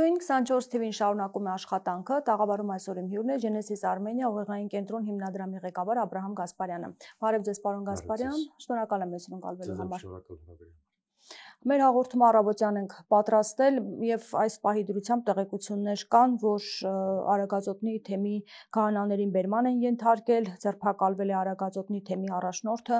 Ողջույն 24 TV-ին շարունակում է աշխատանքը, տաղավարում այսօր իմ հյուրն է Genesis Armenia ուղեղային կենտրոն հիմնադրամի ղեկավար Աբրահամ Գասպարյանը։ Բարև ձեզ, պարոն Գասպարյան, շնորհակալ եմ մեզ հյուրընկալվելու համար։ Մեր հաղորդումը առավոտյան ենք պատրաստել եւ այս պահի դրությամբ տեղեկություններ կան, որ Արագածոտնի թեմի քահանաներին բերման են ենթարկել, ձերբակալվել է Արագածոտնի թեմի առաջնորդը։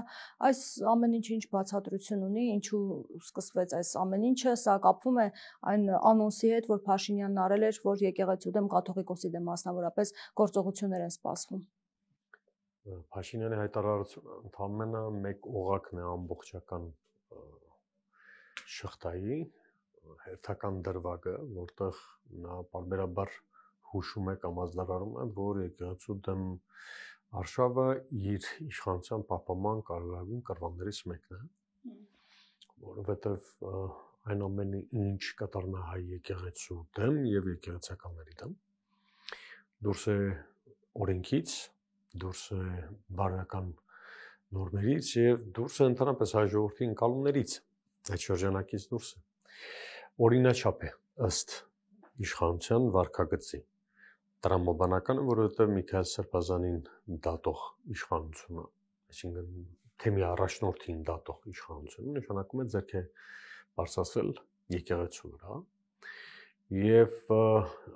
Այս ամեն ինչը ինչ բացատրություն ունի, ինչու սկսվեց այս ամեն ինչը, սա կապվում է այն անոնսի հետ, որ Փաշինյանն արել էր, որ եկեղեցու դեմ կաթողիկոսի դեմ մասնավորապես գործողություններ են սպասվում։ Փաշինյանի հայտարարությունը ընդհանրապես մեկ օղակն է ամբողջական շղթայի հերթական դրվագը, որտեղ նա բարբերաբար հուշում է կամ ազդարարում է, որ եկեղեցու դեմ արշավը իր իշխանության պահպանման կարևորագույն կռվաններից մեկն է, որովհետև այն ամենը, ինչ կատարվում է հայ եկեղեցու դեմ եւ եկեղեցականների դեմ, դուրս է օրենքից, դուրս է բարոյական նորմերից եւ դուրս է ընդհանրապես հայ ժողովրդի ընկալումներից, այդ շրջանակից դուրս է օրինաչափ է ըստ իշխանության վարքագծի տրամաբանական, որովհետև Միքայել Սրբազանին դատող իշխանությունը, այսինքն թեմի առաջնորդին դատող իշխանությունը նշանակում է ձեռք է բարձրացրել եկեղեցու վրա եւ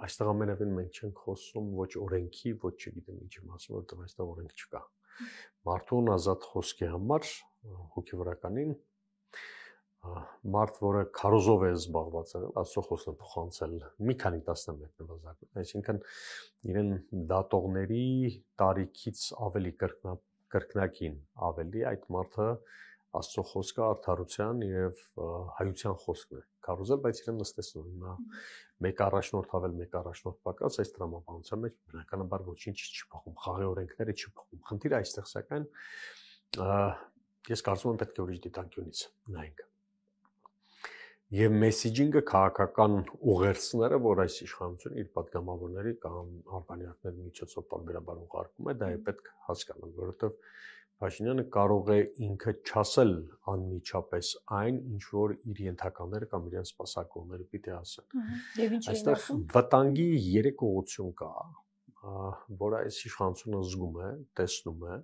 այստեղ ամենևին մենք չենք խոսում ոչ օրենքի, ոչ չգիտեմ ինչի մասին, որովհետև այստեղ օրենք չկա։ Մարդուն ազատ խոսքի համար հոգեվորականին մարդ, որը քարոզով է զբաղված եղել, Աստծո խոսքն է փոխանցել մի քանի տասնամյակ նվազագույն, այսինքն իրեն դատողների տարիքից ավելի կրկնակին ավելի այդ մարդը Աստծո խոսքը արդարության եւ հայության խոսքն է քարոզել, բայց իրեն նստեցնում նա մեկ առաջնորդ ավել, մեկ առաջնորդ պակաս այս տրամաբանության մեջ բնականաբար ոչինչ չի փոխում, խաղի օրենքները չի փոխում։ Խնդիրը այստեղ սակայն ես կարծում եմ պետք է ուրիշ դիտանկյունից նայենք։ Եվ մեսիջինգը քաղաքական ուղերձները, որ այս իշխանությունը իր պատգամավորների կամ արբանյակների միջոցով բարբերաբար ուղարկում է, դա է պետք հասկանալ, որովհետև Փաշինյանը կարող է ինքը չասել անմիջապես այն, ինչ որ իր ենթականները կամ իրենց սպասարկողները պիտի ասեն։ Այստեղ վտանգի երեք ուղղություն կա, որ այս իշխանությունը զգում է, տեսնում է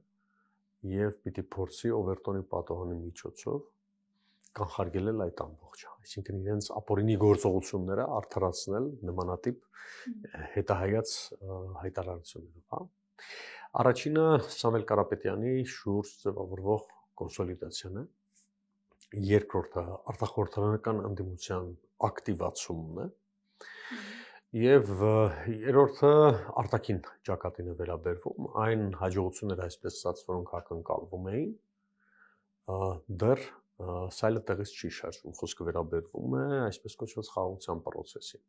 եւ պիտի փորձի Օվերտոնի պատողանի միջոցով կանխարգելել այդ ամբողջը, այսինքն իրենց ապօրինի գործողությունները արդարացնել նմանատիպ հետահայաց հայտարարություններով, Առաջինը Սամվել Կարապետյանի շուրջ ձևավորվող կոնսոլիդացիան է, երկրորդը արտախորհրդարանական ընդդիմության ակտիվացումն է, եւ երրորդը արտաքին ճակատին է վերաբերվում, այն հաջողությունները այսպես ասած, որոնք ակնկալվում էին, դեռ սայլը տեղից չի շարժվում, խոսքը վերաբերվում է այսպես կոչված խաղաղության process-ին։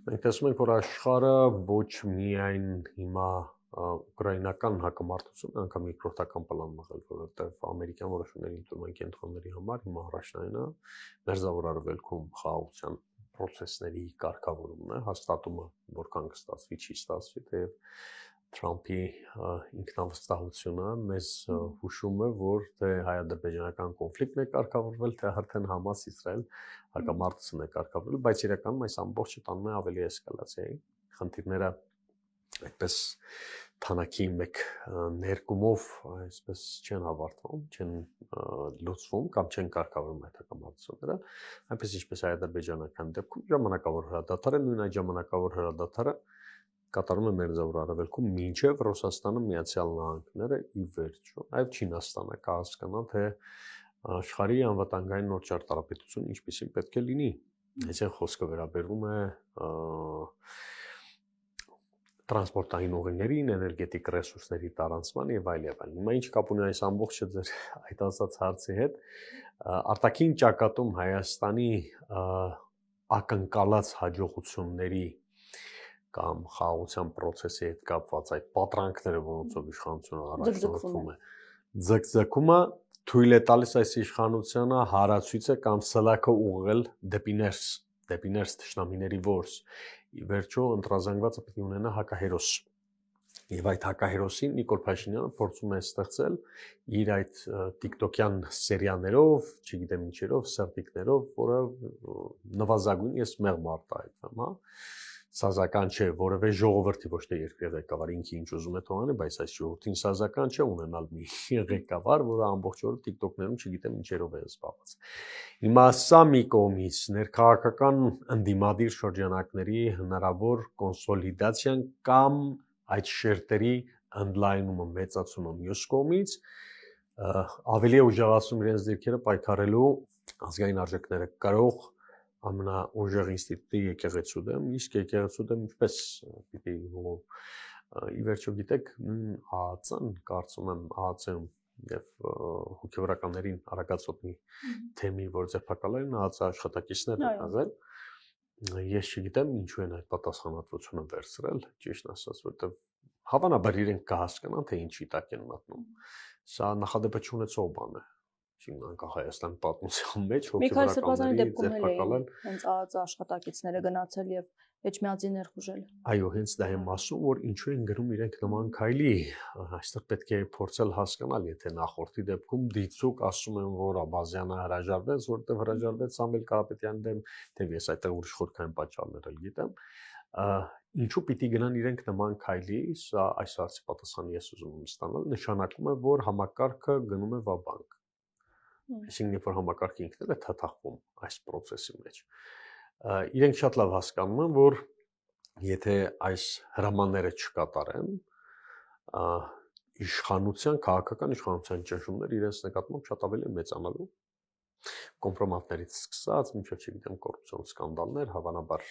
Մենք տեսնում ենք, որ աշխարհը ոչ միայն հիմա ուկրաինական հակամարտություն, անգամ երկրորդական պլան մղել, որովհետև ամերիկյան որոշումների ընդունման կենտրոնների համար հիմա առաջնայինը մերձավոր արևելքում խաղաղության process-ների կարգավորումն է, հաստատումը որքան կստացվի, չի ստացվի, թեև Թրամփի ինքնավստահությունը մեզ հուշում է, որ թե հայ-ադրբեջանական կոնֆլիկտն է կարգավորվել, թե արդեն Համաս-Իսրայել հակամարտությունն է կարգավորվել, բայց իրականում այս ամբողջը տանում է ավելի էսկալացիայի, խնդիրները այդպես թանակի մեկ ներկումով այսպես չեն հավարտվում, չեն լուծվում կամ չեն կարգավորվում այդ հակամարտությունները, այնպես ինչպես հայ-ադրբեջանական դեպքում ժամանակավոր հրադադարը, նույն այդ ժամանակավոր հրադադարը կատարում է մերձավոր արևելքում մինչև Ռուսաստանը, Միացյալ Նահանգները ի վերջո, այլ Չինաստանը կհասկանան, թե աշխարհի անվտանգային նոր ճարտարապետություն ինչպիսին պետք է լինի։ Այսինքն խոսքը վերաբերվում է տրանսպորտային ուղիներին, էներգետիկ ռեսուրսների տարանցման եւ այլ եւ այլ։ Հիմա ինչ կապ ունի այս ամբողջը ձեր այդ ասած հարցի հետ, արտաքին ճակատում Հայաստանի ակնկալած հաջողությունների կամ խաղաղության process-ի հետ կապված այդ պատրանքները, որոնցով իշխանությունը առաջնորդվում է, ձգձգումը թույլ է տալիս այս իշխանությանը հարացույցը կամ սլաքը ուղղել դեպի ներս թշնամիների որս։ Ի վերջո ընտրազանգվածը պետք է ունենա հակահերոս Եվ այդ հակահերոսին Նիկոլ Փաշինյանը փորձում է ստեղծել իր այդ TikTok-յան սերիաներով, չգիտեմ ինչերով, սերտիկներով, որը նվազագույն ես մեղմ արտահայտվում, հա։ Սազական չէ, որևէ ժողովրդի ոչ թե երկրի ղեկավար ինքը ինչ ուզում է թողանի, բայց այս ժողովրդին սազական չէ ունենալ մի ղեկավար, որը ամբողջ օրը TikTok-ներում չգիտեմ ինչերով է զբաղված։ Հիմա սա մի կողմից ներքաղաքական ընդդիմադիր շրջանակների հնարավոր կոնսոլիդացիան կամ այդ շերտերի ընդլայնումը, մեծացումը մյուս կողմից ավելի է ուժեղացնում իրենց դիրքերը պայքարելու ազգային արժեքները կարող ամենաուժեղ ինստիտուտի եկեղեցու դեմ, իսկ եկեղեցու դեմ ինչպես պիտի ի վերջո գիտեք նույն ԱԱԾ-ն կարծում եմ ԱԱԾ-ում եւ հոգեվորականներին արագացոտնի թեմի, որ ձերբակալել են ԱԱԾ աշխատակիցներն են աղել, ես չգիտեմ ինչու են այդ պատասխանատվությունը վերցրել, ճիշտ ասած, որտեղ հավանաբար իրենք կհասկանան, թե ինչի տակ են մտնում։ Սա նախադեպը չունեցող բան է։ Անկախ Հայաստան պատմության մեջ հոգեվորականների ձերբակալել հենց ԱԱԾ աշխատակիցները գնացել եւ Էջմիածին ներխուժել։ Այո, հենց դա եմ ասում, որ ինչու են գրում իրենք նման քայլի, այստեղ պետք է փորձել հասկանալ, եթե նախորդի դեպքում դիցուկ ասում են, որ Աբազյանը հրաժարվեց, որտեղ հրաժարվեց Սամվել Կարապետյանի դեմ, թե ես այդտեղ ուրիշ խորքային պատճառներ էլ գիտեմ, ինչու պիտի գնան իրենք նման քայլի, սա այս հարցի պատասխանը ես ուզում եմ ստանալ, նշանակում է, որ համակարգը գնում է վաբանկ։ Այսինքն, երբ որ համակարգը ինքն էլ է թաթախվում այս process-ի մեջ, իրենք շատ լավ հասկանում են, որ եթե այս հրամանները չկատարեն, իշխանության, քաղաքական իշխանության ճնշումները իրենց նկատմամբ շատ ավելի մեծանալու, կոմպրոմատներից սկսած, մինչև չգիտեմ կոռուպցիոն սկանդալներ, հավանաբար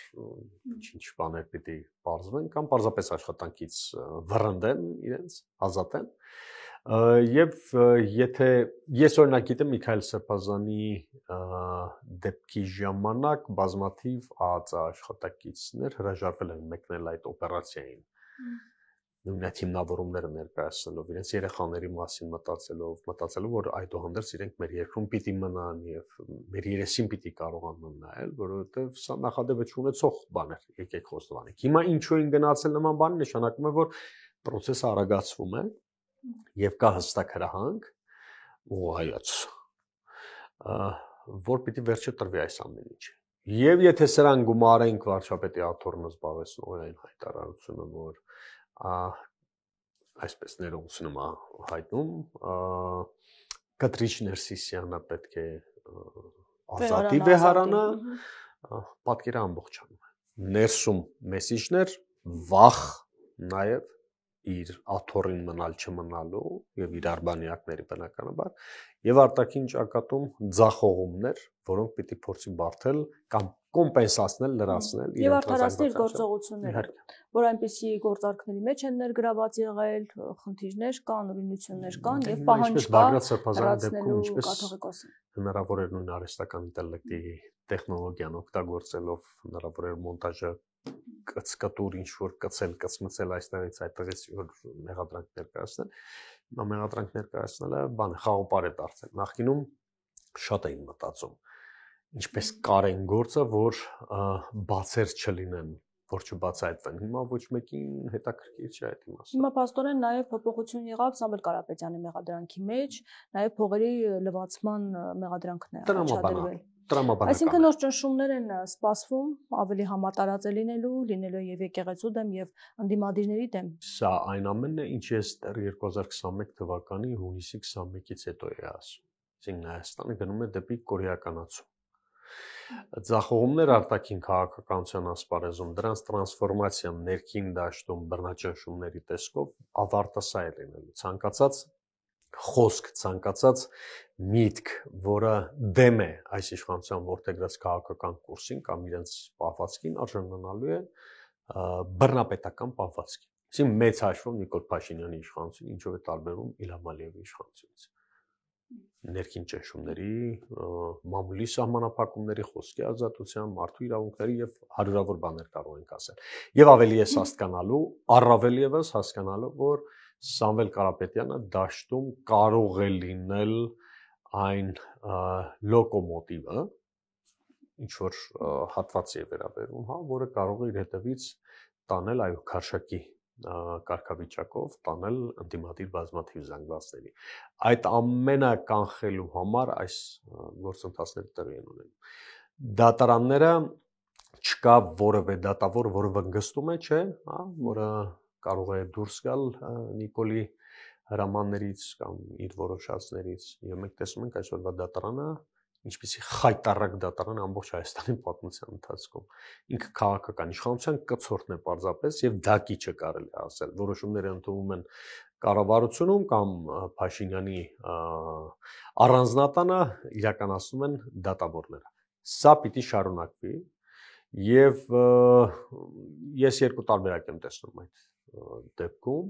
ինչ բաներ պիտի պարզվեն կամ պարզապես աշխատանքից վռնդեն իրենց, ազատեն։ Եվ եթե ես օրինակ գիտեմ Միքայել Սրբազանի դեպքի ժամանակ բազմաթիվ ԱԱԾ աշխատակիցներ հրաժարվել են մեկնել այդ օպերացիային, նույն այդ հիմնավորումները ներկայացնելով, իրենց երեխաների մասին մտածելով, որ այդուհանդերձ իրենք մեր երկրում պիտի մնան եւ մեր երեսին պիտի կարողանան նայել, որովհետեւ սա նախադեպը չունեցող բան է, եկեք խոստովանենք։ Հիմա ինչու են գնացել նման բան, նշանակում է, որ process-ը արագացվում է եւ կա հստակ հրահանգ ու հայաց, որ պիտի վերջը տրվի այս ամեն ինչը։ Եվ եթե սրան գումարենք վարչապետի աթոռը զբաղեցնող այն հայտարարությունը, որ այսպես ներողություն եմ հայտնում, Կտրիչ Ներսիսյանը պետք է ազատի վեհարանա, պատկերը ամբողջանում է։ Ներսում մեսիջներ, վախ նաև իր աթոռին մնալ չմնալու եւ իր արբանյակների բնականաբար եւ արտաքին ճակատում ձախողումներ, որոնք պիտի փորձի բարթել կամ կոմպենսացնել, լրացնել եւ արդարացնել գործողությունները, որ այնպիսի գործարքների մեջ են ներգրաված եղել, խնդիրներ կան, ուրույնություններ կան եւ պահանջ կա լրացնելու կաթողիկոսը։ Հնարավոր է նույն արհեստական ինտելեկտի տեխնոլոգիան օգտագործելով հնարավոր է մոնտաժը կծկտուր ինչ-որ կծմծել այստեղից այդտեղից որ մեղադրանք ներկայացնել, հիմա մեղադրանք ներկայացնելը բան է, խաղապար է դարձել։ Նախկինում շատ էին մտածում, ինչպես կարեն գործը, որ բացեր չլինեն, որ չբացահայտվեն։ Հիմա ոչ մեկին հետաքրքիր չէ այդ իմաստը։ Հիմա փաստորեն նաև փոփոխություն եղավ Սամվել Կարապետյանի մեղադրանքի մեջ, նաև փողերի լվացման մեղադրանքն է առաջադրվել։ Այսինքն նոր ճնշումներ են սպասվում, ավելի համատարած է լինելու եւ եկեղեցու դեմ եւ ընդդիմադիրների դեմ։ Սա այն ամենն է, ինչ ես դեռ 2021 թվականի հունիսի 21-ից հետո է ասում։ Այսինքն Հայաստանը գնում է դեպի կորեականացում։ Ձախողումներ արտաքին քաղաքականության ասպարեզում, դրանց տրանսֆորմացիան ներքին դաշտում բռնաճնշումների տեսքով ավարտը սա է լինելու։ Ցանկացած խոսք, ցանկացած միտք, որը դեմ է այս իշխանության որդեգրած քաղաքական կուրսին կամ իրենց պահվածքին, արժանանալու է բռնապետական պահվածքին։ Այսինքն մեծ հաշվով Նիկոլ Փաշինյանի իշխանությունը ինչով է տարբերվում Իլհամ Ալիևի իշխանությունից։ Ներքին ճնշումների, մամուլի սահմանափակումների, խոսքի ազատության, մարդու իրավունքների եւ հարյուրավոր բաներ կարող ենք ասել։ Եվ ավելի ես հասկանալու, առավել եւս հասկանալու, որ Սամվել Կարապետյանը դաշտում կարող է լինել այն լոկոմոտիվը, ինչ որ հատվածի է վերաբերում, հա, որը կարող է իր հետևից տանել այո քարշակի կարգավիճակով տանել ընդդիմադիր բազմաթիվ զանգվածների։ Այդ ամենը կանխելու համար այս գործընթացները տեղի են ունենում։ Դատարանները չկա որևէ դատավոր, որը վնգստում է, չէ, որը կարող է դուրս գալ Նիկոլի հրամաններից կամ իր որոշածներից։ Եվ մենք տեսնում ենք այսօրվա դատարանը ինչպիսի խայտառակ դատարան ամբողջ Հայաստանի պատմության ընթացքում։ Ինքը քաղաքական իշխանության կցորդն է պարզապես եւ դակի չկարելի ասել։ Որոշումները ընդունվում են կառավարությունում կամ Փաշինյանի առանձնատանը իրականացնում են դատավորները։ Սա պիտի շարունակվի եւ ես երկու տարբերակ եմ տեսնում այդ դեպքում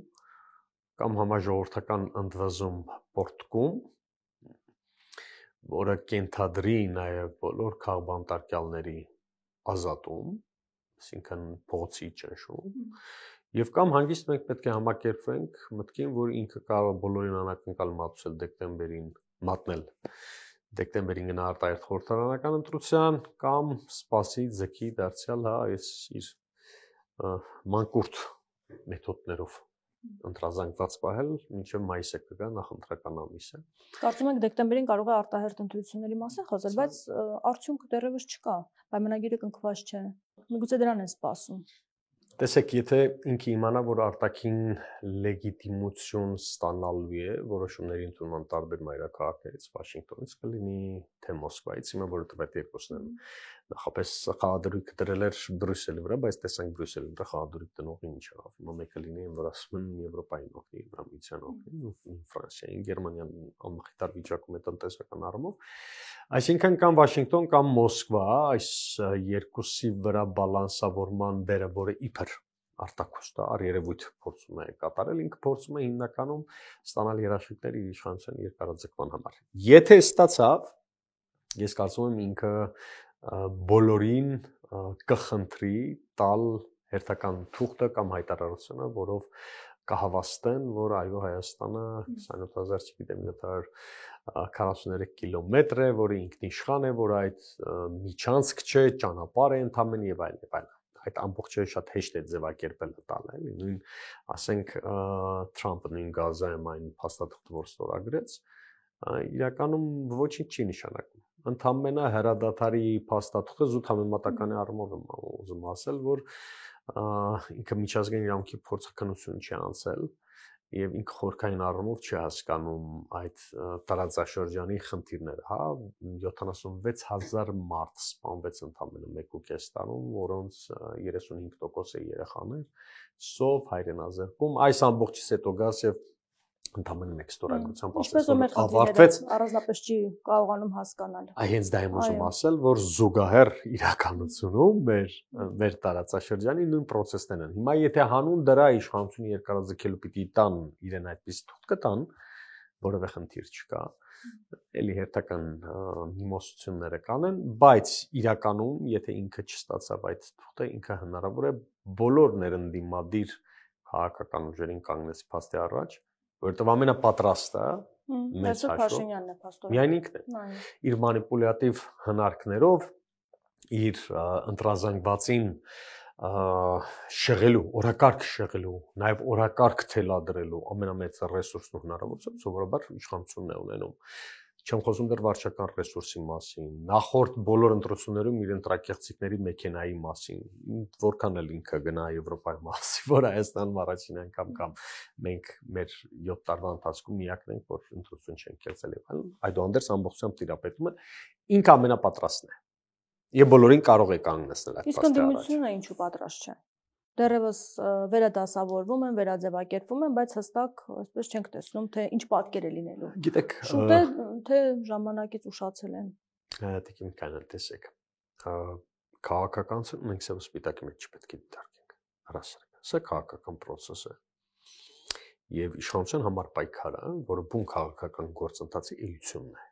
կամ համաժողովրդական ընդվզում պորտկում, որը կենթադրի նաև բոլոր քաղբանտարկյալների ազատում, այսինքն փողոցի ճնշում, եւ կամ հանգիստ մենք պետք է համակերպվենք մտքին, որ ինքը կարող է բոլորին անակնկալ մատուցել դեկտեմբերին, մատնել դեկտեմբերին գնա արտահերթ խորհրդարանական ընտրության կամ սպասի ձգի դարձյալ այս իր մանկուրտ մեթոդներով ընտրազանգված պահել մինչև մայիսը կգա նախընտրական ամիսը։ Կարծում եք դեկտեմբերին կարող է արտահերթ ընտրությունների մասին խոսել, բայց արդյունքը դեռևս չկա, պայմանագիրը կնքված չէ։ Միգուցե դրան են սպասում։ Տեսեք, եթե ինքը իմանա, որ արտաքին լեգիտիմություն ստանալու է որոշումների ընդունման տարբեր մայրաքաղաքներից, Վաշինգտոնից կլինի, թե Մոսկվայից, հիմա որը տվյալ երկուսն են նախապես խաղադրույք դրել էր Բրյուսելի վրա, բայց տեսանք Բրյուսելի վրա խաղադրույք դնողին ինչ եղավ։ Հիմա մեկը լինի Եվրասիան, Եվրոպային օգնի, Եվրամիության օգնի, Ֆրանսիային, Գերմանիան անմխիթար վիճակում է տնտեսական առումով։ Այսինքն կամ Վաշինգտոն կամ Մոսկվա այս երկուսի վրա բալանսավորման բերը, որը իբր արտակոստա երևույթ փորձում է կատարել, ինքը փորձում է հիմնականում ստանալ երաշխիքներ իր իշխանության երկարաձգման համար։ Եթե ստացավ, ես կարծում եմ ինքը բոլորին կխնդրի տալ հերթական թուղթը կամ հայտարարությունը, որով կհավաստեն, որ այո Հայաստանը 27000, չգիտեմ, 743 կիլոմետր է, որը ինքնիշխան է, որ այդ միջանցք չէ, ճանապարհ է ընդամենը եւ այլն եւ այլն։ Այդ ամբողջը շատ հեշտ է ձևակերպել տալ, էլի, նույն ասենք Թրամփը նույն Գազայում այն փաստաթղթը որ ստորագրեց, իրականում ոչինչ չի նշանակում։ Ընդամենը հրադադարի փաստաթղթը զուտ համեմատական առումով եմ ուզում ասել, որ ինքը միջազգային իրավունքի փորձաքննություն չի անցել եւ ինքը խորքային առումով չի հասկանում այդ տարածաշրջանի խնդիրները, հա 76000 մարդ սպանվեց ընդամենը 1.5 տարում, որոնց 35% է երեխաներ, սով հայրենազրկում, այս ամբողջից հետո գաս եւ ընդամենը մեկ ստորագրությամբ ասես որ ավարտվեց, առանձնապես չի կարողանում հասկանալ։ Այ հենց դա եմ ուզում ասել, որ զուգահեռ իրականությունում մեր տարածաշրջանի նույն process-ներն են։ Հիմա եթե հանուն դրա իշխանությունը երկարաձգելու պիտի տան իրեն այդպես թուղթ կտան, որևէ խնդիր չկա, էլի հերթական միմոսությունները կանեն, բայց իրականում եթե ինքը չստացավ այդ թուղթը, ինքը հնարավոր է բոլոր ներընդդիմադիր քաղաքական ուժերին կանգնեց փաստի առաջ, որովհետև ամենապատրաստը մեծ Փաշինյանն է փաստորեն։ Միայն ինքն է։ Իր մանիպուլյատիվ հնարքներով, իր ընտրազանգվածին շեղելու, օրակարգ շեղելու, նաև օրակարգ թելադրելու ամենամեծ ռեսուրսն ու հնարավորությունը սովորաբար իշխանությունն է ունենում։ Չեմ խոսում դեռ վարչական ռեսուրսի մասին, նախորդ բոլոր ընտրություններում իր ընտրակեղծիքների մեքենայի մասին, որքան էլ ինքը գնա Եվրոպայում ասի, որ Հայաստանում առաջին անգամ կամ մենք մեր 7 տարվա ընթացքում միակն ենք, որ ընտրություն չենք կերտել եւ այլն, այդուհանդերձ ամբողջությամբ տիրապետում է, ինքը ամենապատրաստն է։ Եվ բոլորին կարող է կանգնեցնել այդ փաստի առաջ։ Իսկ ընդդիմությունը ինչու պատրաստ չէ։ Դեռևս վերադասավորվում են, վերաձևակերպվում են, բայց հստակ այսպես չենք տեսնում, թե ինչ պատկեր է լինելու։ Գիտեք, շուտ է, թե ժամանակից ուշացել են։ Տիկին կանալ տեսեք։ Քաղաքականություն մենք սև սպիտակի մեջ չպետք է դիտարկենք։ Առասարակ։ Սա քաղաքական process է։ Եվ իշխանության համար պայքարը, որը բուն քաղաքական գործընթացի էությունն է։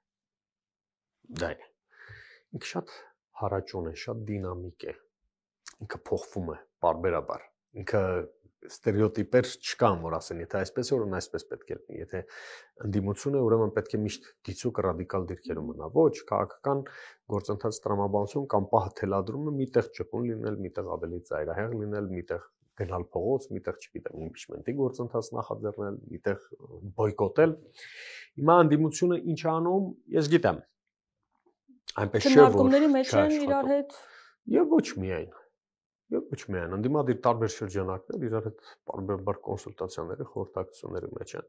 Դա է։ Ինքը շատ հարաճուն է, շատ դինամիկ է։ Ինքը փոխվում է բարբերաբար։ Ինքը ստերեոտիպեր չկան, որ ասեն, եթե այսպես է, ուրեմն այսպես պետք է լինի, եթե ընդդիմություն է, ուրեմն պետք է միշտ դիցուկ ռադիկալ դիրքերում մնա։ Ոչ, քաղաքական գործընթաց տրամաբանություն կամ պահը թելադրումը միտեղ ճկուն լինել, միտեղ ավելի ծայրահեղ լինել, միտեղ գնալ փողոց, միտեղ չգիտեմ, իմպիչմենտի գործընթաց նախաձեռնել, միտեղ բոյկոտել։ Հիմա անդիմությունը ինչ անում, ես գիտեմ։ Այնպես չէ, որ քննարկումների մեջ են իրար հետ եւ ոչ միայն անդիմադիր տարբեր շրջանակներ իրար հետ բարբեր կոնսուլտացիաների, խորհրդակցությունների մեջ են։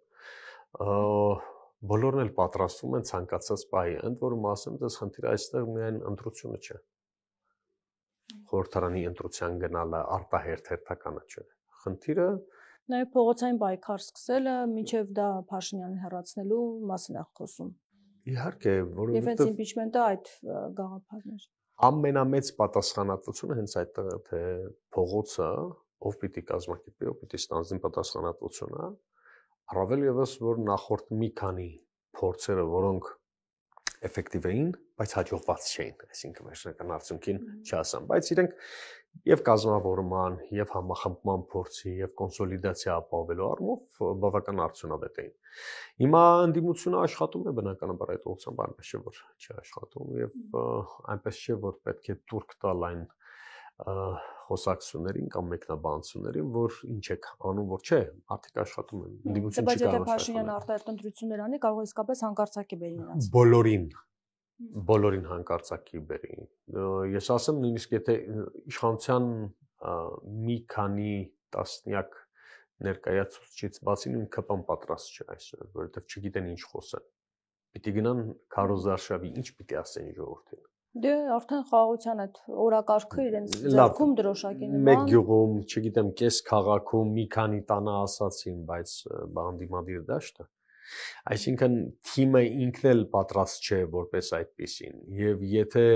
Բոլորն էլ պատրաստվում են ցանկացած պահի, ընդ որում ասեմ, դες խնդիրը այստեղ միայն ընտրությունը չէ։ Խորհրդարանի ընտրության գնալը արտահերթ հերթականը չէ։ Խնդիրը նաև փողոցային պայքար սկսելը, մինչև դա Փաշինյանին հեռացնելու մասին է խոսում։ Իհարկե, որովհետև Եվ հենց իմպիչմենտը այդ գաղափարն էր։ Ամենամեծ պատասխանատվությունը հենց այդտեղ է, թե փողոցը ով պիտի կազմակերպի, ով պիտի ստանձնի պատասխանատվությունը, առավել եւս որ նախորդ մի քանի փորձերը, որոնք էֆեկտիվ էին, բայց հաջողված չէին, այսինքն վերջնական արդյունքին չասեմ, բայց իրենք եւ կազմավորման, եւ համախմբման փորձի, եւ կոնսոլիդացիա ապահովելու առումով բավական արդյունավետ էին։ Հիմա անդիմությունը աշխատում է բնականաբար այդ ուղղությամբ, այնպես չէ որ չի աշխատում եւ այնպես չէ որ պետք է турք տալ այն խոսակցություններին կամ մեկնաբանություններին, որ ինչ եք անում, որ չէ, արդյոք աշխատում են։ Անդիմություն չի կարող աշխատել։ Բայց եթե Փաշինյանը արտահերթ ընտրություններ անի, կարող է իսկապես հանկարծակի բերի նրանց։ Բոլորին հանկարծակի բերի։ Ես ասեմ նույնիսկ եթե իշխանության մի քանի տասնյակ ներկայացուցիչից բացի նույն ԿՊ-ն պատրաստ չէ այսօր, որովհետև չգիտեն ինչ խոսեն։ Պիտի գնան Քարոզարշավի, ինչ պիտի ասեն ժողովրդին։ Դե արդեն խաղաղության այդ օրակարգը իրենց ձեռքում դրոշակի նման։ Մեկ գյուղում, չգիտեմ, կես քաղաքում մի քանի տանը ասացին, բայց բանդիմադիր դաշտը։ Այսինքն թիմը ինքն էլ պատրաստ չէ որպես այդպեսին, եւ եթե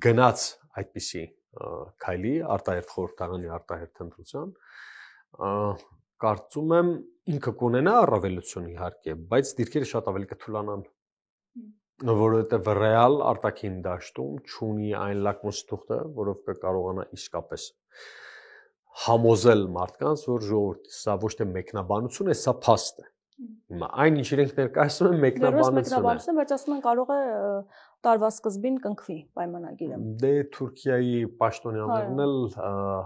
գնաց այդպիսի քայլի արտահերթ խորհրդարանի արտահերթ ընտրության, կարծում եմ ինքը կունենա առավելություն իհարկե, բայց դիրքերը շատ ավելի կթուլանան, որովհետև ռեալ արտաքին դաշտում չունի այն լակմուս թուղթը, որով կկարողանա իսկապես համոզել մարդկանց, որ ժողովուրդ սա ոչ թե մեկնաբանություն է, սա փաստ է։ Հիմա այն ինչ իրենք ներկայացնում են մեկնաբանություն է, բայց ասում են կարող է տարվա սկզբին կնքվի պայմանագիրը։ Դե Թուրքիայի պաշտոնյաներն էլ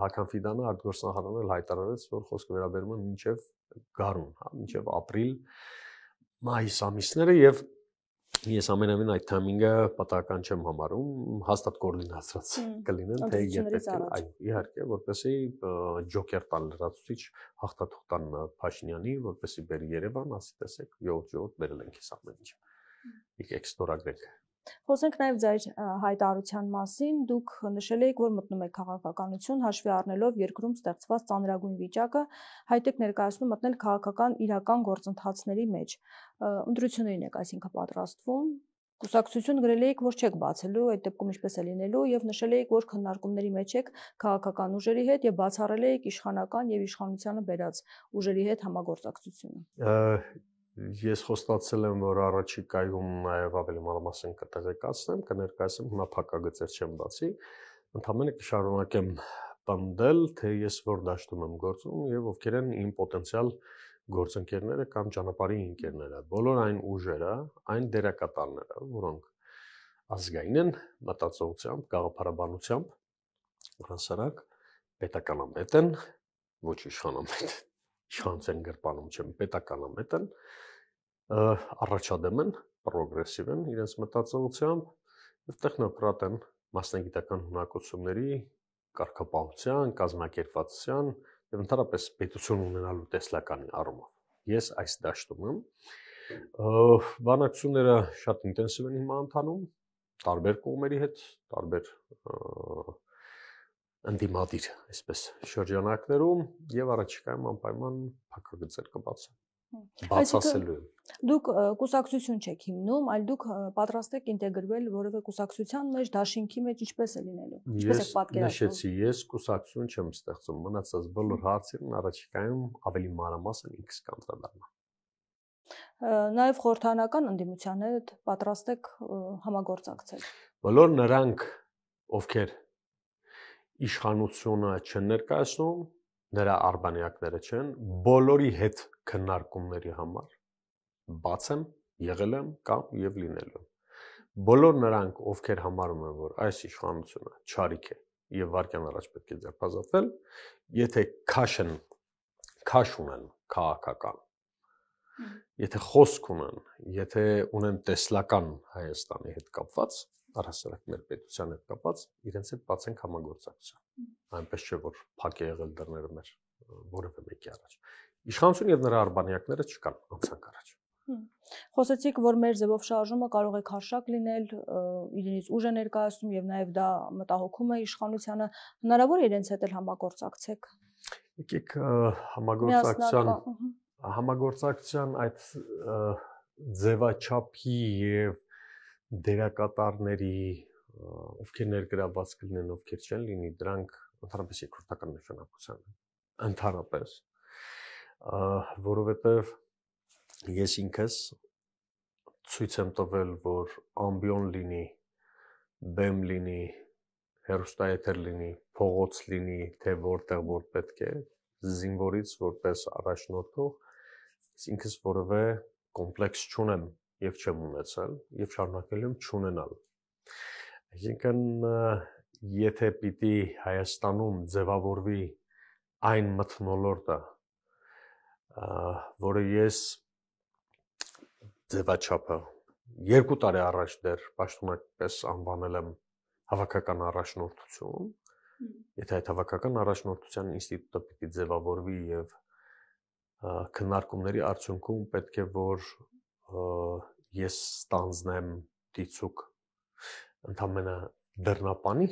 Հական Ֆիդանը արտգործնախարարն էլ հայտարարեց, որ խոսքը վերաբերում է մինչև գարուն, մինչև ապրիլ, մայիս ամիսները եւ ես ամենավին այդ թայմինգը պատահական չեմ համարում, հաստատ կոորդինացված կլինեն, թե երբեք այո, իհարկե, որպեսզի ջոկեր տալ լրացուցիչ հաղթաթուղթ տան Փաշինյանի, որպեսզի բերի Երևան, ասի տեսեք, ժողովուրդ բերել ենք այս ամեն ինչը։ Եկեք ստորագրենք։ Խոսենք նաև ձեր հայտարարության մասին, դուք նշել եք, որ մտնում եք քաղաքականություն, հաշվի առնելով երկրում ստեղծված ծանրագույն վիճակը, հայտ եք ներկայացնում մտնել քաղաքական իրական գործընթացների մեջ։ Ընտրություններին եք այսինքն պատրաստվում, կուսակցություն գրել եք, որ չեք բացելու, այդ դեպքում ինչպես է լինելու, եւ նշել եք, որ քննարկումների մեջ եք քաղաքական ուժերի հետ եւ բացառել եք իշխանական եւ իշխանությանը բերած ուժերի հետ համագործակցությունը։ Ես խոստացել եմ, որ առաջիկայում նաև ավելի մանրամասն կտեղեկացնեմ, կներկայացնեմ, հիմա փակագծեր չեմ բացի, ընդհանրապես կշարունակեմ պնդել, թե ես որ դաշտում եմ գործում եւ ովքեր են իմ պոտենցիալ գործընկերները կամ ճանապարհի ընկերները, բոլոր այն ուժերը, այն դերակատարները, որոնք ազգային են, մտածողությամբ, գաղափարաբանությամբ, հասարակ, պետականամետ են, ոչ իշխանամետ, իշխանության գրպանում չեմ, պետականամետ են, առաջադեմ են, պրոգրեսիվ են իրենց մտածողությամբ եւ տեխնոկրատ են մասնագիտական հնարավորությունների կարգապահության, կազմակերպվածության եւ ընդհանրապես պետություն ունենալու տեսլականի առումով։ Ես այս դաշտում եմ։ Բանակցությունները շատ ինտենսիվ են հիմա ընթանում, տարբեր կողմերի հետ, տարբեր ընդդիմադիր, այսպես շրջանակներում եւ առաջիկայում անպայման փակագծեր կբացեն։ Բացասելու եմ։ Դուք կուսակցություն չեք հիմնում, այլ դուք պատրաստ եք ինտեգրվել որևէ կուսակցության մեջ, դաշինքի մեջ, ինչպես է լինելու։ Ինչպես եք պատկերացնում։ Նշեցի, ես կուսակցություն չեմ ստեղծում, մնացած բոլոր հարցերն առաջիկայում ավելի մանրամասն ինքս կանդրադառնամ։ Նաև խորհրդարանական ընդդիմության հետ պատրաստ եք համագործակցել։ Բոլոր նրանք, ովքեր իշխանությունը չեն ներկայացնում, նրա արբանյակները չեն, բոլորի հետ քննարկումների համար բաց եմ, եղել եմ կամ եւ լինելու։ Բոլոր նրանք, ովքեր համարում են, որ այս իշխանությունը չարիք է եւ վարկյան առաջ պետք է ձերբազատվել, եթե քաշ ունեն քաղաքական, եթե խոսք ունեն, եթե ունեն տեսլական Հայաստանի հետ կապված, առհասարակ մեր պետության հետ կապված, իրենց հետ բացենք համագործակցություն։ Այնպես չէ, որ փակ է եղել դռները մեր որևէ մեկի առաջ։ Իշխանություն եւ նրա արբանյակները չկան անցանք առաջ։ Խոսեցիք, որ մեր ձևով շարժումը կարող է քարշակ լինել, իրենից ուժ է ներկայացնում եւ նաեւ դա մտահոգում է իշխանությանը, հնարավոր է իրենց հետ համագործակցեք։ Եկեք համագործակցության այդ ձևաչափի եւ դերակատարների, ովքեր ներգրավված կլինեն, ովքեր չեն լինի, դրանք ընդհանրապես երկրորդական նշանակության են, ընդհանրապես, որովհետեւ ես ինքս ցույց եմ տվել, որ ամբիոն լինի, բեմ լինի, հեռուստաեթեր լինի, փողոց լինի, թե որտեղ որ պետք է, զինվորից որպես առաջնորդող, ինքս որևէ կոմպլեքս չունեմ եւ չեմ ունեցել եւ շարունակել եմ չունենալ։ Այսինքն, եթե պիտի Հայաստանում ձևավորվի այն մթնոլորտը, որը ես ձևաչափը 2 տարի առաջ դեռ պաշտոնապես անվանել եմ հավաքական առաջնորդություն, եթե այդ հավաքական առաջնորդության ինստիտուտը պիտի ձևավորվի եւ քննարկումների արդյունքում պետք է որ ես ստանձնեմ դիցուկ ընդամենը դռնապանի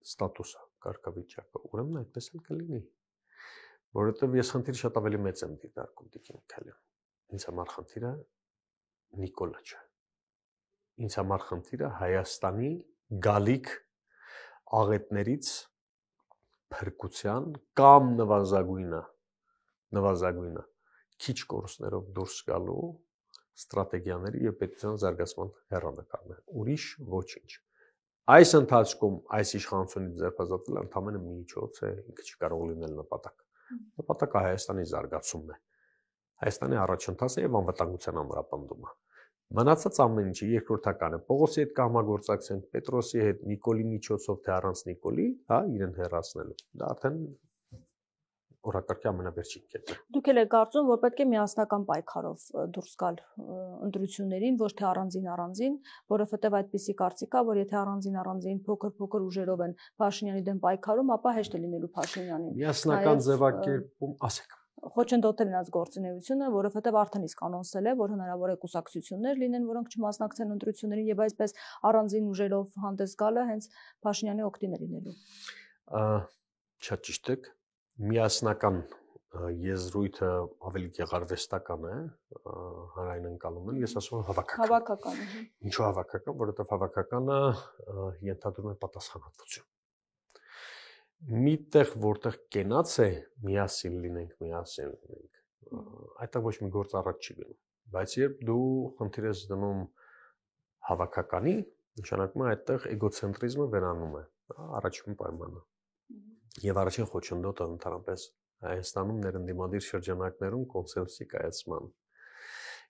ստատուսը, կարգավիճակը, ուրեմն այդպես էլ կլինի, որովհետեւ ես խնդիր շատ ավելի մեծ եմ դիտարկում Տիկին Քալյան։ Ինձ համար խնդիրը Նիկոլը չէ։ Ինձ համար խնդիրը Հայաստանի գալիք աղետներից փրկության կամ նվազագույնը քիչ կորուստներով դուրս գալու ստրատեգիաների եւ պետության զարգացման հեռանկարն է։ Ուրիշ ոչինչ։ Այս ընթացքում այս իշխանությունից ձերբազատվել ընդամենը միջոց է, ինքը չի կարող լինել նպատակ։ Նպատակը Հայաստանի զարգացումն է։ Հայաստանի առաջընթացը եւ անվտանգության ամրապնդումը։ Մնացած ամեն ինչը երկրորդական է։ Պողոսի հետ կհամագործակցենք, Պետրոսի հետ, Նիկոլի միջոցով թե առանց Նիկոլի, հա, իրեն հեռացնելու։ Դա արդեն օրակարգի ամենավերջին կետն է։ Դուք էլ եք կարծում, որ պետք է միասնական պայքարով դուրս գալ ընտրություններին, ոչ թե առանձին, որովհետև այդպիսի կարծիք կա, որ եթե առանձին փոքր ուժերով են Փաշինյանի դեմ պայքարում, ապա հեշտ է լինելու Փաշինյանին։ Միասնական ձևակերպում, ասեք։ Խոչընդոտել են այս գործունեությունը, որովհետև արդեն իսկ անոնսել է, որ հնարավոր է կուսակցություններ լինեն, որոնք չմասնակցեն ընտրություններին եւ այսպես առանձին ուժերով հանդես գալը հենց Փաշինյանի օգտին է լինելու։ Շատ ճիշտ եք։ Միասնական եզրույթը ավելի գեղարվեստական է, հանրային ընկալումն, ես ասում եմ հավաքական։ Հավաքական։ Ինչու հավաքական, որովհետև հավաքականը ենթադրում է պատասխանատվություն։ Միտեղ որտեղ կենաց է միասին լինենք, այդտեղ ոչ մի գործ առաջ չի գնում, բայց երբ դու խնդիր ես դնում հավաքականի, նշանակում է այդտեղ էգոցենտրիզմը վերանում է, առաջին պայմանը։ Եվ առաջին խոչընդոտը ընդհանրապես Հայաստանում ներընդդիմադիր շրջանակներում կոնսենսուսի կայացման։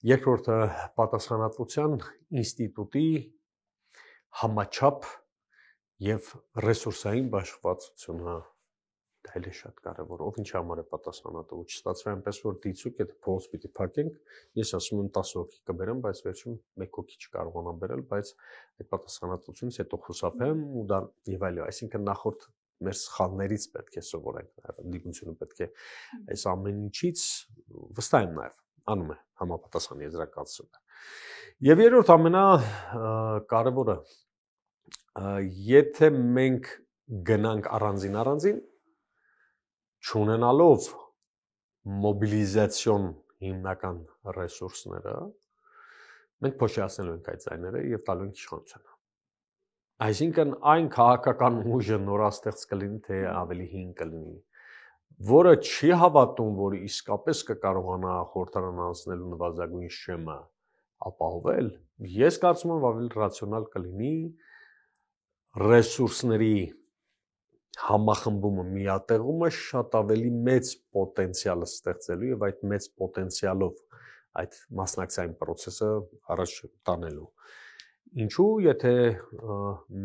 Երկրորդը պատասխանատվության ինստիտուտի համաչափ եւ ռեսուրսային բաշխվածությունը, դա էլ է շատ կարևոր, ով ինչի համար է պատասխանատու, չստացվի այնպես որ դիցուկ եթե փողոց պիտի փակենք, ես ասում եմ 10 հոգի կբերեմ, բայց վերջում 1 հոգի չկարողանամ բերել, բայց այդ պատասխանատվությունից հետո խուսափեմ ու դա եւ այլն, այսինքն նախորդ մեր սխալներից պետք է սովորենք, նաեւ ընդդիմությունը պետք է այս ամեն ինչից վստահ եմ նաեւ անում է համապատասխան եզրակացությունը։ Եվ երրորդ ամենակարևորը, եթե մենք գնանք առանձին չունենալով մոբիլիզացիոն հիմնական ռեսուրսները, մենք փոշիացնելու ենք այդ ձայները եւ տալու ենք իշխանությանը։ Այսինքն այն քաղաքական ուժը նորաստեղծ կլինի, թե ավելի հին կլինի, որը չի հավատում, որ իսկապես կկարողանա խորհրդարան անցնելու նվազագույն շեմը ապահովել, ես կարծում եմ ավելի ռացիոնալ կլինի ռեսուրսների համախմբումը, միատեղումը շատ ավելի մեծ պոտենցիալ ստեղծելու եւ այդ մեծ պոտենցիալով այդ մասնակցային process-ը առաջ տանելու։ Ինչու, եթե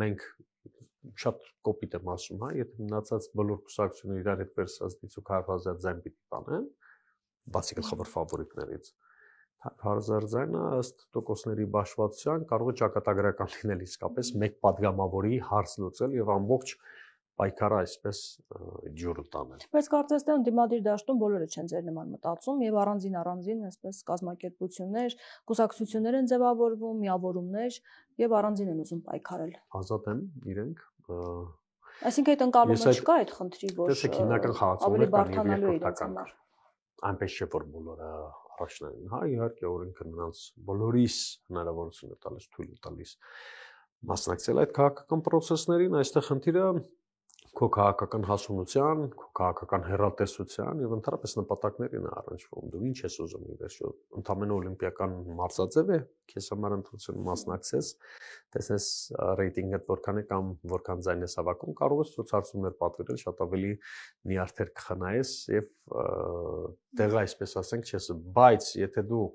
մենք շատ կոպիտ եմ ասում, հա, եթե մնացած բոլոր կուսակցությունները իրար հետ վերսած դիցուք 100,000 ձայն պիտի տանեն, բացի գլխավոր ֆավորիտներից։ 100,000 ձայնը ըստ տոկոսների բաշխվածության կարող է ճակատագրական լինել իսկապես մեկ падգամավորի հարց լուծել եւ ամբողջ պայքարը այսպես ջուրը տանել։ Բայց կարծես թե ընդդիմադիր դաշտում բոլորը չեն ձեր նման մտածում եւ առանձին այսպես կազմակերպություններ, կուսակցություններ են ձևավորվում, միավորումներ եւ առանձին են ուզում պայքարել։ Ազատ են իրենք։ Այսինքն այդ ընկալումը չկա այդ խնդրի, որ տեսեք հիմնական խաղացողներ կան եւ երկրորդական։ Այնպես չէ որ բոլորը առաջնային, հա, իհարկե օրենքը նրանց բոլորիս հնարավորություն է տալիս, թույլ է տալիս մասնակցել այդ քաղաքական process-ներին, այստեղ խնդիրը քո քաղաքական հասունության, քո քաղաքական հեռատեսության եւ ընդհանրապես նպատակներին է առնչվում։ Դու ինչ ես ուզում ի վերջո, ընդամենը օլիմպիական մարզաձև է, քեզ համար ընտրություն մասնակցես, տեսնես ռեյտինգը որքան է կամ որքան ձայն ես հավաքում, կարող ես ցուցարցումներ պատվիրել, շատ ավելի նյարդեր կխնայես եւ տեղը այսպես ասենք չես, բայց եթե դու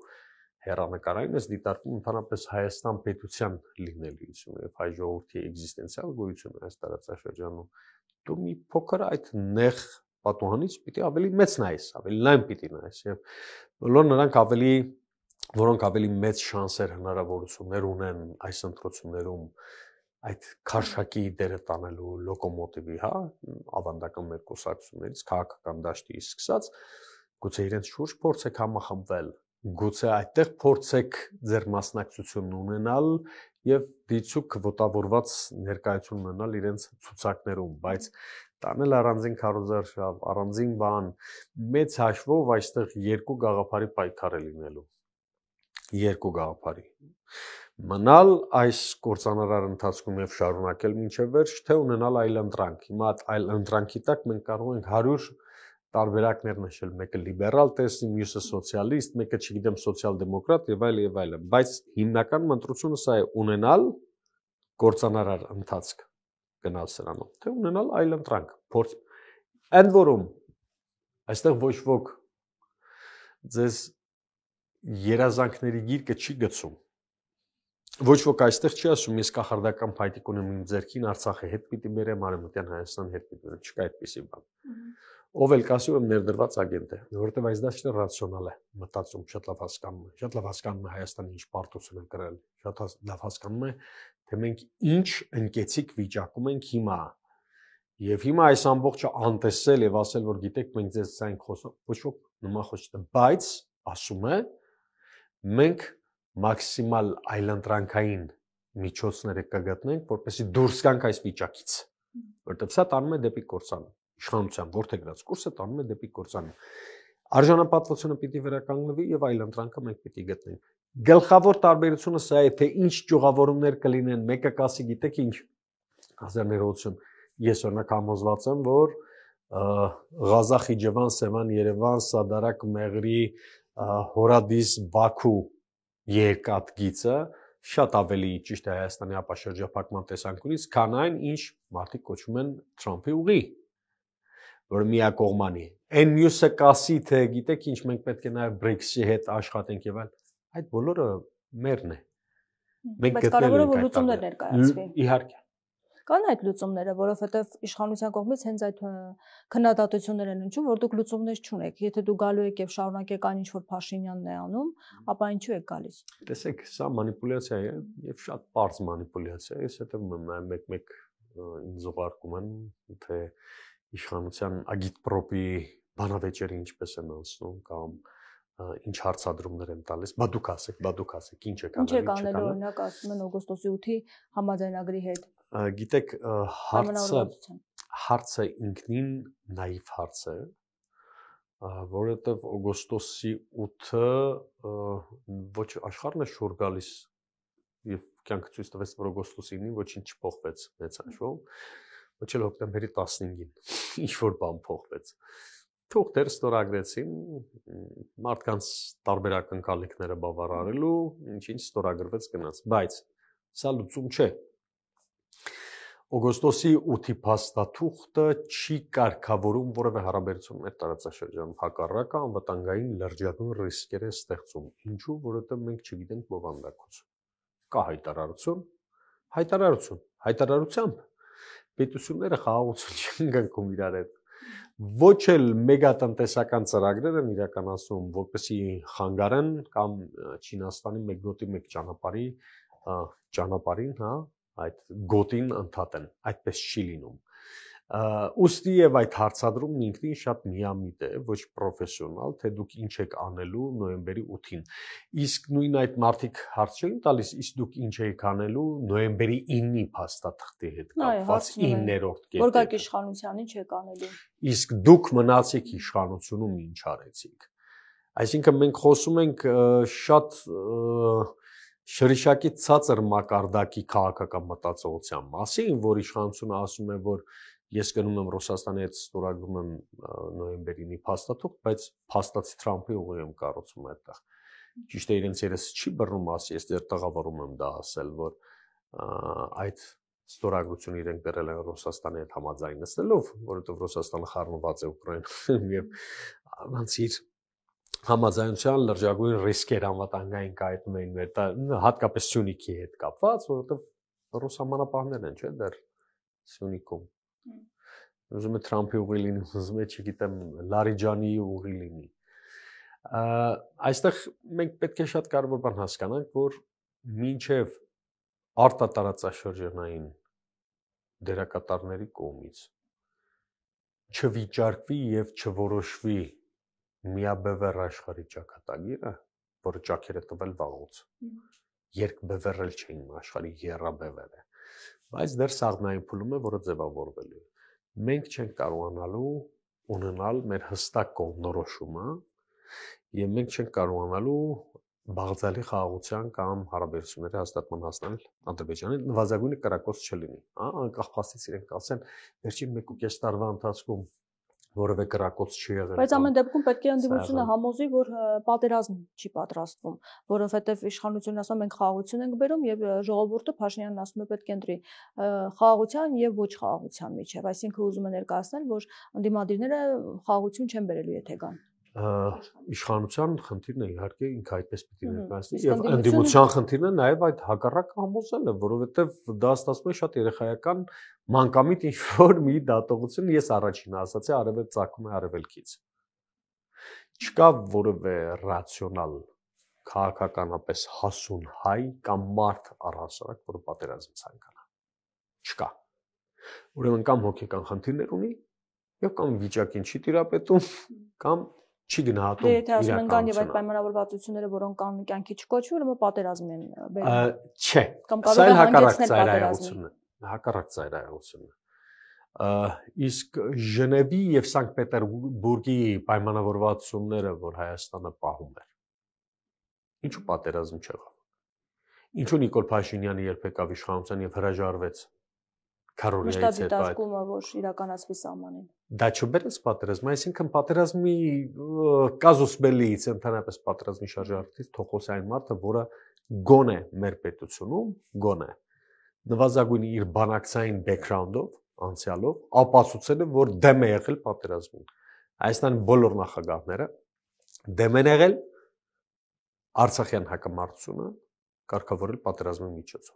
հեռանկարային ես դիտարկում ընդհանրապես Հայաստան պետության լինելիությունը եւ հայ ժողովրդի էգզիստենցիալ գոյությունը այս տարածաշրջանում դու մի փոքր այդ նեղ պատուհանից պիտի ավելի մեծ նայես, ավելի լայն պիտի նայես եւ բոլոր նրանք որոնք ավելի մեծ շանսեր հնարավորություններ ունեն այս ընտրություններում այդ քարշակի դերը տանելու լոկոմոտիվի, հա, ավանդական մեր կուսակցություններից քաղաքական դաշտի սկսած, գուցե իրենց շուրջ փորձեք համախմբվել, գուցե այդտեղ փորձեք ձեր մասնակցությունն ունենալ եւ դիցուք ոտավորված ներկայություն ունենալ իրենց ցուցակներում, բայց տանել առանձին քարոզարշավ, առանձին բան, մեծ հաշվով այստեղ երկու գաղափարի պայքար է լինելու։ Երկու գաղափարի։ Մնալ այս կործանարար ընթացքում եւ շարունակել մինչեւ վերջ, թե ունենալ այլ ընտրանք։ Հիմա այլ ընտրանքի տակ մենք կարող ենք 100 տարբերակներ նշել, մեկը լիբերալ տեսնի, մյուսը սոցիալիստ, մեկը չգիտեմ սոցիալ-դեմոկրատ եւ այլն, բայց հիմնական ընտրությունը սա է ունենալ կործանարար ընթացք գնալ սրանով, թե ունենալ այլ ընտրանք, փորձ։ Ընդ որում այստեղ ոչ ոք ձեզ երազանքների գիրկը չի գցում։ Ոչ ոք այստեղ չի ասում, ես կախարդական փայտիկ ունեմ իմ ձեռքին, Արցախը հետ պիտի բերեմ, Արևմտյան Հայաստան հետ պիտի բերեմ, չկա այդպիսի բան։ Ով էլ կասի ում ներդրված ագենտ է, որովհետև այս դաշտը ռացիոնալ է, մտածում, շատ լավ հասկանում է Հայաստանը ինչ պարտություն է կրել, շատ լավ հասկանում է, թե մենք ինչ ընկեցիկ վիճակում ենք հիմա։ Եվ հիմա այս ամբողջը անտեսել եւ ասել, որ գիտեք, մենք ձեզ ցանկ խոսում, ոչ ոք նման խոսում, բայց ասում է, մենք մաքսիմալ այլընտրանքային միջոցները կգտնենք, որպեսզի դուրս գանք այս վիճակից, որտեղ սա տանում է դեպի կործանում, իշխանության որդեգրած կուրսը տանում է դեպի կործանում։ Արժանապատվությունը պիտի վերականգնվի եւ այլընտրանքը մենք պիտի գտնենք։ Գլխավոր տարբերությունը սա է, թե ինչ ճյուղավորումներ կլինեն, մեկը կասի, գիտեք ինչ, հազարներողություն, ես օրինակ համոզված եմ, որ Ղազախ, Իջևան, Սևան, Երևան, Սադարակ, Մեղրի, Հորադիս, Բաքու երկաթ գիծը շատ ավելի ճիշտ է Հայաստանի ապաշրջափակման տեսանկյունից, քան այն, ինչ մարդիկ կոչում են Թրամփի ուղի, որ միակողմանի։ Այն մյուսը կասի, թե գիտեք ինչ, մենք պետք է նաև BRICS-ի հետ աշխատենք եւ այլ, այդ բոլորը մերն է։ Մենք գտնելու ենք լուծումներ ներկայացվի։ Իհարկե։ Կան այդ լուծումները, որովհետև իշխանության կողմից հենց այդ քննադատություններ են հնչում, որ դուք լուծումներ չունեք։ Եթե դու գալու եք եւ շարունակեք այն ինչ որ Փաշինյանն է անում, ապա ինչու եք գալիս։ Տեսեք, սա մանիպուլյացիա է եւ շատ པարզ մանիպուլյացիա է, ես հետո մեկ-մեկ ինձ ուղարկում են, թե իշխանության ագիտպրոպի բանավեճերը ինչպես են անցնում կամ ինչ հարցադրումներ են տալիս, բա դուք ասեք, ինչ եք անելու, ինչ եք անելու, օրինակ ասում են օգոստոսի 8-ի համաձայնագրի հետ։ Գիտեք, հարցը ինքնին նաիվ հարց է, որովհետև օգոստոսի 8-ը ոչ աշխարհն է շուռ գալիս եւ կյանքը ցույց տվեց, որ օգոստոսի 9-ին ոչինչ չփոխվեց մեծ հաշվով, ոչ էլ հոկտեմբերի 15-ին ինչ որ բան փոխվեց։ Թուղթեր ստորագրեցին մարդկանց տարբերակ ընկալիքները բավարարելու, ինչ-ինչ ստորագրվեց գնաց, բայց սա լուծում չէ։ Օգոստոսի 8-ի փաստաթուղթը չի կարգավորում որևէ հարաբերություն մեր տարածաշրջանում, հակառակը անվտանգային լրջագույն ռիսկեր է ստեղծում։ Ինչու՞, որովհետև մենք չգիտենք բովանդակություն։ Կա հայտարարություն, հայտարարությամբ պետությունները խաղաղություն չեն գնքում իրար հետ։ Ոչ էլ մեգատնտեսական ծրագրեր են իրականացնում, որպեսզի խանգարեն կամ Չինաստանի մեկ գոտի մեկ ճանապարհին, հա, այդ գոտին ընդհատեն, այդպես չի լինում։ Ուստի եւ այդ հարցադրումն ինքնին շատ միամիտ է, ոչ պրոֆեսիոնալ, թե դուք ինչ եք անելու նոյեմբերի 8-ին։ Իսկ նույն այդ մարդիկ հարց չեն տալիս, իսկ դուք ինչ եք անելու նոյեմբերի 9-ի փաստաթղթի հետ կապված 9-րդ կետը։ Որ գաք իշխանության ինչ եք անելու։ Իսկ դուք մնացիք իշխանությունում ինչ արեցիք։ Այսինքն մենք խոսում ենք շատ շրիշակի ցածր մակարդակի քաղաքական մտածողության մասին, որ իշխանությունը ասում է, որ ես գնում եմ Ռուսաստանի հետ ստորագրում եմ նոյեմբերի 9-ի փաստաթուղթ, բայց փաստացի Թրամփի ուղղ եմ կառուցում այդտեղ։ Ճիշտ է, իրենց երեսը չի բռնում, ասի, ես դեռ տղավարում եմ դա ասել, որ այդ ստորագրությունը իրենք դրել են Ռուսաստանի հետ համաձայնեցնելով, որովհետև Ռուսաստանը խառնված է Ուկրաինայում եւ առանց իր համաձայնության լրջագույն ռիսկեր անվտանգային կայացնում էին մեր, հատկապես Սյունիքի հետ կապված, որովհետև ռուս համանապահներն են, չէ՞, դեռ Սյունիքում։ Ուզում է Թրամփի ուղի լինի, ուզում է, չգիտեմ, Լարիջանի ուղի լինի։ Այստեղ մենք պետք է շատ կարևոր բան հասկանանք, որ մինչև արտատարածաշրջանային դերակատարների կողմից չվիճարկվի եւ չորոշվի միաբևեռ աշխարհի ճակատագիրը, որը ճաքեր է տվել վաղուց։ Երկբևեռել չէին աշխարհի երրաբևեռ է, բայց դեռ սաղմնային փուլում է, որը ձևավորվելու է։ Մենք չենք կարողանալու ունենալ մեր հստակ կողմնորոշումը եւ մենք չենք կարողանալու բաղձալի խաղաղության կամ հարաբերությունների հաստատման հասնել Ադրբեջանի նվազագույնը կրակոց չլինի, հա, անկախ փաստից իրենք ասեն վերջին 1.5 տարվա ընթացքում որևէ կրակոց չի եղել։ Բայց ամեն դեպքում պետք է ընդդիմությունը համոզի, որ պատերազմ չի պատրաստվում, որովհետև իշխանությունն ասում մենք խաղաղություն ենք բերում եւ ժողովուրդը Փաշինյանն ասում է պետք է ընտրի խաղաղության եւ ոչ խաղաղության միջեւ, այսինքն ուզում է ներկայացնել, որ ընդդիմադիրները խաղաղություն չեն բերելու եթե գան։ Իշխանության խնդիրն է իհարկե ինքը այդպես պիտի ներկայացնի եւ ընդդիմության խնդիրն է նաեւ այդ հակառակը համոզելը, որովհետեւ դա ստացվում է շատ երեխայական մանկամիտ ինչ որ մի դատողություն, ես առաջինը ասացի, արևել ծագում է արևելքից։ Չկա որևէ ռացիոնալ քաղաքականապես հասուն հայ կամ մարդ առհասարակ, որը պատերազմ ցանկանա։ Չկա։ Ուրեմն կամ հոգեկան խնդիրներ ունի եւ կամ վիճակին չի տիրապետում կամ չի գնահատում իրականությունը։ Եթե ասում են կան եւ այդ պայմանավորվածությունները, որոնք կան կյանքի չկոչվի, ուրեմն պատերազմ են բերում։ Չէ։ Կամ կարող է հանգեցնել պատերազմի։ Հակառակ ծայրահեղությունն է։ Իսկ Ժնևի եւ Սանկտ Պետերբուրգի պայմանավորվածությունները, որ Հայաստանը պահում էր, ինչու պատերազմ չեղավ։ Ինչու Նիկոլ Փաշինյանը երբ եկավ իշխանության եւ հրաժարվեց քարորիայից հետո այդ որ իրականացվի սահմանին։ Դա չբերեց պատերազմ, այսինքն պատերազմի կազուս բելլիից ընդհանրապես պատերազմի շարժարարից թողոս այն մարդը, որը գոնե մեր պետությունում, գոնե նվազագույն իր բանակցային բեքգրաունդով, անցյալով ապացուցել է, որ դեմ է եղել պատերազմին։ Հայաստանի բոլոր նախագահները դեմ են եղել Արցախյան հակամարտությունը կարգավորել պատերազմի միջոցով։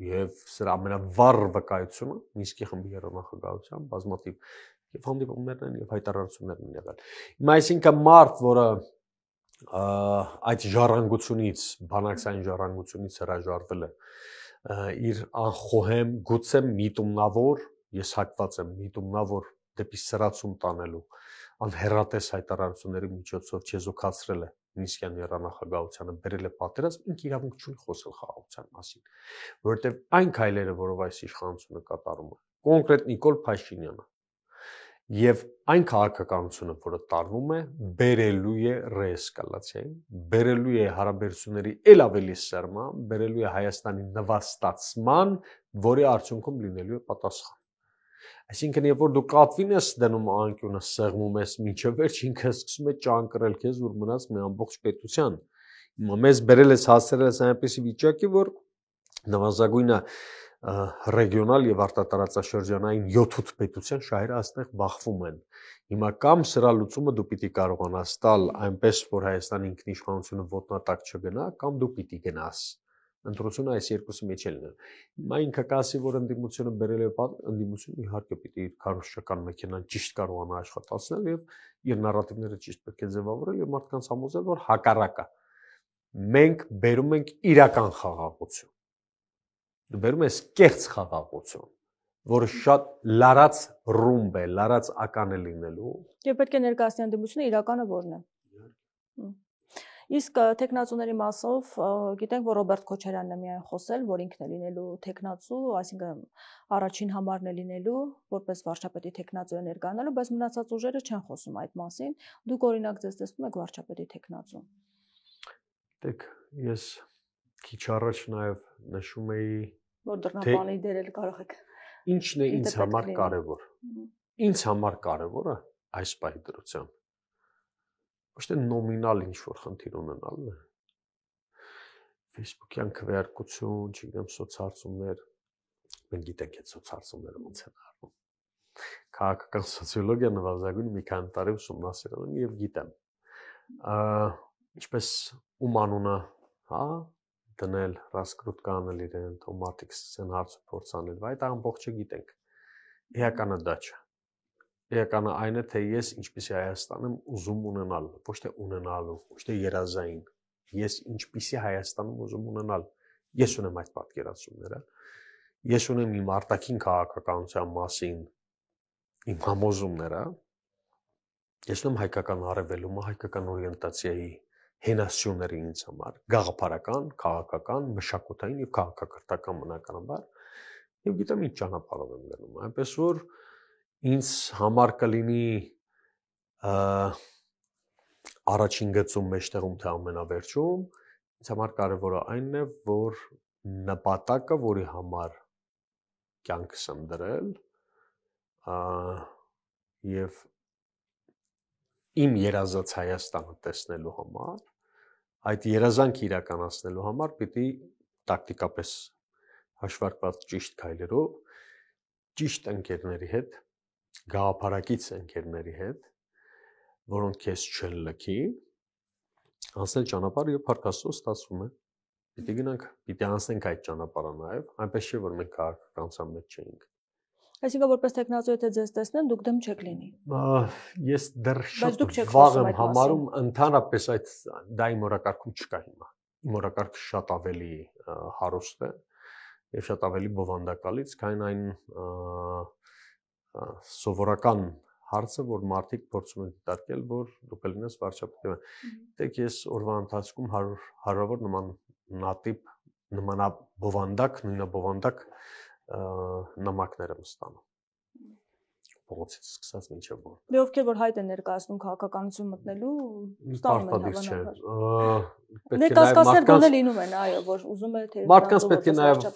Եվ սրա ամենավառ վկայությունը Մինսկի խմբի երրորդնախագահության բազմաթիվ եւ հանդիպումներն են եւ հայտարարություններն են եղել։ Հիմա այսինքն մարդ, որը այդ ժառանգությունից, բանակցային ժառանգությունից հրաժարվել է, իր անխոհեմ, գուցե միտումնավոր, ես հակված եմ միտումնավոր դեպի սրացում տանելու անհեռատես հայտարարությունների միջոցով չեզոքացրել է Մինսկյան երրորդնախագահությանը բերել է պատերազմ, ինքը իրավունք չունի խոսել խաղաղության մասին, որովհետև այն քայլերը, որով այս իշխանությունը կատարում է, կոնկրետ Նիկոլ Փաշինյանը եւ այն քաղաքականությունը, որը տարվում է, բերելու է ռեէսկալացիայի, բերելու է հարաբերությունների ել ավելի սերման, բերելու է Հայաստանի նվաստացման, որի արդյունքում լինելու է պատասխան։ Այսինքն, երբ որ դու կատվին ես դնում անկյունը սեղմում ես մինչև վերջ, ինքը սկսում է ճանկռել քեզ, որ մնաց մի ամբողջ պետության։ Հիմա մեզ բերել ես հասցրել ես այնպիսի վիճակի, որ նվազագույնը ռեգիոնալ եւ արտատարածաշրջանային 7-8 պետության շահերը այստեղ բախվում են։ Հիմա կամ սրա լուծումը դու պիտի կարողանաս տալ այնպես, որ Հայաստանի ինքնիշխանությունը ոտնատակ չգնա, կամ դու պիտի գնաս։ Ընտրությունը այս երկուսի մեջ է լինել։ Հիմա ինքը կասի, որ ընդդիմությունը բերել է ընդդիմությունը իհարկե պիտի իր քարոզչական մեքենան ճիշտ կարողանա աշխատացնել եւ իր նարատիվները ճիշտ պետք է ձևավորել եւ մարդկանց համոզել, որ հակառակը մենք բերում ենք իրական խաղաղություն։ Դու բերում ես կեղծ խաղաղություն, որը շատ լարած ռումբ է, լարած ական է լինելու։ Եվ պետք է ներկայացնի ընդդիմությունը իրականը որն է։ Իսկ տեխնացուների մասով գիտենք, որ Ռոբերտ Քոչարյանն է միայն խոսել, որ ինքն է լինելու տեխնացու, այսինքն առաջին համարն է լինելու, որպես վարչապետի տեխնացու է ներկայանալու, բայց մնացած ուժերը չեն խոսում այդ մասին։ Դուք օրինակ ձեզ տեսնում եք վարչապետի տեխնացու։ Դեք ես քիչ առաջ նաև նշում էի, որ դռնապանի դերել կարող եք։ Ինչն է ինձ համար կարևոր։ Ինձ համար կարևորը այս պահի դրությամբ ոչ թե նոմինալ ինչ-որ խնդիր ունենալն է։ Facebook-յան քվեարկություն, չգիտեմ, սոցհարցումներ, մենք գիտենք այդ սոցհարցումները ոնց են արվում։ Քաղաքական սոցիոլոգիա նվազագույն մի քանի տարի ուսումնասիրել եմ եւ գիտեմ։ Ինչպես ում անունը, հա, դնել, ռասկրուտկա անել իրեն, թող մարդիկ սկսեն հարց ու փորձ անել, այդ ամբողջը գիտենք։ Էականը դա չէ։ Էականը այն է, թե ես ինչպիսի Հայաստան եմ ուզում ունենալ, ոչ թե ունենալու, ոչ թե երազային։ Ես ինչպիսի Հայաստան եմ ուզում ունենալ։ Ես ունեմ այդ պատկերացումները։ Ես ունեմ իմ արտաքին քաղաքականության մասին իմ համոզումները։ Ես ունեմ հայկական արևելումը, հայկական օրիենտացիայի հենասյուները ինձ համար, գաղափարական, քաղաքական, մշակութային եւ քաղաքակրթական բնականաբար։ Եվ գիտեմ ինչ ճանապարհով եմ գնում, այնպես որ ինձ համար կլինի առաջին գծում մեջտեղում թե ամենավերջում, ինձ համար կարևորը այն է, որ նպատակը, որի համար կյանքս եմ դրել, եւ իմ երազած Հայաստանը տեսնելու համար, այդ երազանքը իրականացնելու համար պիտի տակտիկապես հաշվարկված ճիշտ քայլերով, ճիշտ ընկերների հետ, գաղափարակից ընկերների հետ, որոնք քեզ չեն լքի, անցնել ճանապարհը եւ փառքաստու ստացվում է։ Պիտի գնանք, պիտի անցնենք այդ ճանապարհը նաեւ, այնպես չէ որ մենք քաղաքականության մեջ չենք։ Այսինքն որպես տեխնացու եթե ձեզ տեսնեն, դուք դեմ չեք լինի։ Ես դեռ շատ վաղ եմ համարում, ընդհանրապես այդ դա իմ օրակարգում չկա հիմա։ Իմ օրակարգը շատ ավելի հարուստ է եւ շատ ավելի բովանդակալից, քան այն սովորական հարցը, որ մարդիկ փորձում են դիտարկել, որ դու կլինես վարչապետ։ Դեք ես օրվա ընթացքում հարյուրավոր նմանատիպ, նմանաբովանդակ, նույնաբովանդակ նամակներ եմ ստանում։ Փողոցից սկսած մինչև որ։ Դե ովքեր որ հայտ են ներկայացնում քաղաքականություն մտնելու, ստանում են հավանաբար։ Ներկայացնել գոնե լինում են, այո, որ ուզում է թե մարդկանց պետք է նաև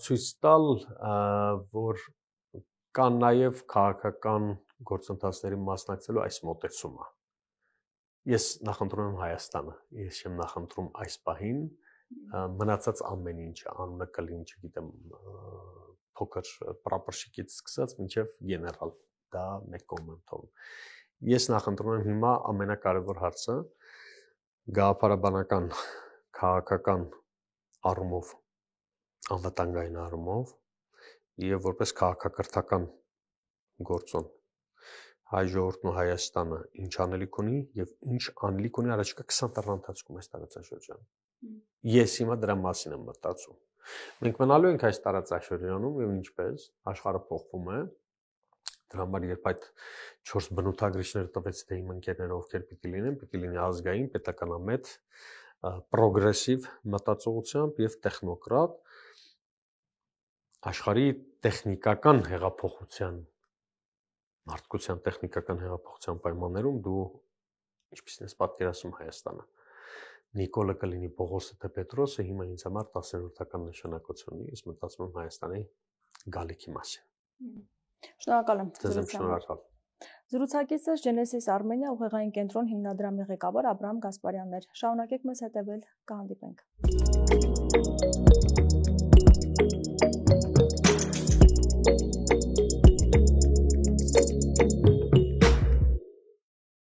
ցույց տալ, որ կան նաև քաղաքական գործընթացների մասնակցելու այս մոտեցումը։ Ես նախընտրում եմ Հայաստանը, ես չեմ նախընտրում այս պահին մնացած ամեն ինչը, անունը կլինի, չգիտեմ, փոքր պրապորշիկից սկսած մինչև գեներալ, դա մեկ կողմ եմ թողում։ Ես նախընտրում եմ հիմա ամենակարևոր հարցը գաղափարաբանական, քաղաքական առումով, անվտանգային առումով եւ որպես քաղաքակրթական գործոն հայ ժողովուրդն ու Հայաստանը ինչ անելիք ունի եւ ինչ անելիք ունի առաջիկա 20 տարվա ընթացքում այս տարածաշրջանում։ Ես հիմա դրա մասին եմ մտածում։ Մենք մնալու ենք այս տարածաշրջանում եւ ինչպես աշխարհը փոխվում է։ Դրա համար երբ այդ 4 բնութագրիչները տվեց թե իմ ընկերները ովքեր պիտի լինեն, պիտի լինի ազգային, պետականամետ, պրոգրեսիվ մտածողությամբ եւ տեխնոկրատ, աշխարհի տեխնիկական հեղափոխության մարդկության տեխնիկական հեղափոխության պայմաններում դու ինչպես ես պատկերացնում Հայաստանը Նիկոլը կլինի Պողոսը թե Պետրոսը հիմա ինձ համար 10-րդական նշանակություն ունի ես մտածում եմ Հայաստանի գալիքի մասին Շնորհակալ եմ Շնորհակալ Զրուցակիցս Genesis Armenia ուղեղային կենտրոն հիմնադրամի ղեկավար Աբրահամ Գասպարյանն էր շարունակեք մեզ հետևել կհանդիպենք